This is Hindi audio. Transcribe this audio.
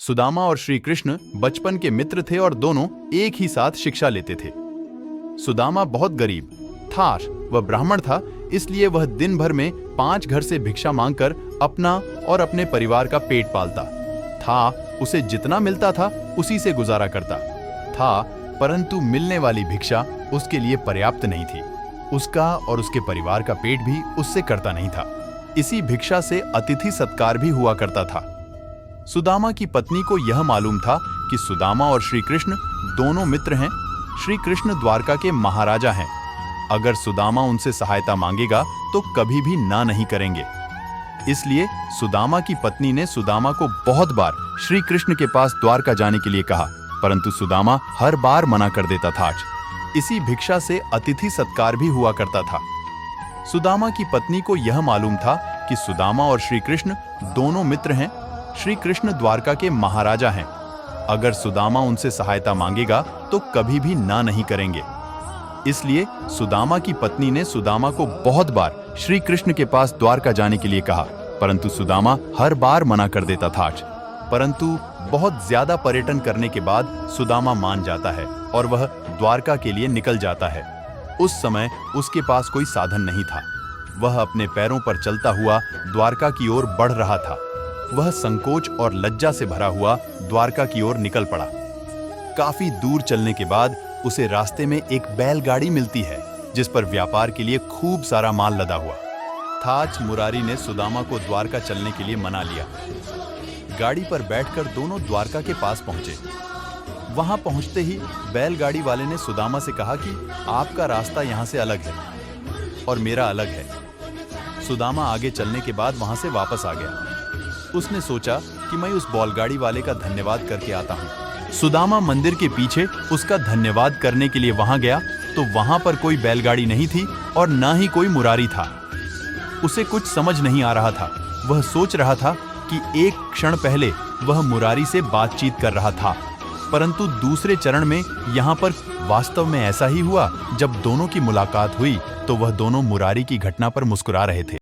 सुदामा और श्री कृष्ण बचपन के मित्र थे और दोनों एक ही साथ शिक्षा लेते थे। सुदामा बहुत गरीब था, वह ब्राह्मण था, इसलिए वह दिन भर में 5 घर से भिक्षा मांगकर अपना और अपने परिवार का पेट पालता था। उसे जितना मिलता था उसी से गुजारा करता था, परंतु मिलने वाली भिक्षा उसके लिए पर्याप्त नहीं थी। उसका और उसके परिवार का पेट भी उससे करता नहीं था। इसी भिक्षा से अतिथि सत्कार भी हुआ करता था। सुदामा की पत्नी को यह मालूम था कि सुदामा और श्री कृष्ण दोनों मित्र हैं। श्री कृष्ण द्वारका के महाराजा हैं। अगर सुदामा उनसे सहायता मांगेगा तो कभी भी ना नहीं करेंगे। इसलिए सुदामा की पत्नी ने सुदामा को बहुत बार श्री कृष्ण के पास द्वारका जाने के लिए कहा, परंतु सुदामा हर बार मना कर देता था। इसी भिक्षा से अतिथि सत्कार भी हुआ करता था। सुदामा की पत्नी को यह मालूम था कि सुदामा और श्री कृष्ण दोनों मित्र हैं। श्री कृष्ण द्वारका के महाराजा हैं। अगर सुदामा उनसे सहायता मांगेगा तो कभी भी ना नहीं करेंगे। इसलिए सुदामा की पत्नी ने सुदामा को बहुत बार श्री कृष्ण के पास द्वारका जाने के लिए कहा, परंतु सुदामा हर बार मना कर देता था। परंतु बहुत ज्यादा पर्यटन करने के बाद सुदामा मान जाता है और वह द्वारका के लिए निकल जाता है। उस समय उसके पास कोई साधन नहीं था। वह अपने पैरों पर चलता हुआ द्वारका की ओर बढ़ रहा था। वह संकोच और लज्जा से भरा हुआ द्वारका की ओर निकल पड़ा। काफी दूर चलने के बाद उसे रास्ते में एक बैलगाड़ी मिलती है, जिस पर व्यापार के लिए खूब सारा माल लदा हुआ था। मुरारी ने सुदामा को द्वारका चलने के लिए मना लिया। गाड़ी पर बैठकर दोनों द्वारका के पास पहुंचे। वहां पहुंचते ही बैलगाड़ी वाले ने सुदामा से कहा कि आपका रास्ता यहां से अलग है और मेरा अलग है। सुदामा आगे चलने के बाद वहां से वापस आ गया। उसने सोचा कि मैं उस बैलगाड़ी वाले का धन्यवाद करके आता हूं। सुदामा मंदिर के पीछे उसका धन्यवाद करने के लिए वहां गया तो वहां पर कोई बैलगाड़ी नहीं थी और ना ही कोई मुरारी था। उसे कुछ समझ नहीं आ रहा था। वह सोच रहा था कि एक क्षण पहले वह मुरारी से बातचीत कर रहा था, परंतु दूसरे चरण में यहाँ पर वास्तव में ऐसा ही हुआ। जब दोनों की मुलाकात हुई तो वह दोनों मुरारी की घटना पर मुस्कुरा रहे थे।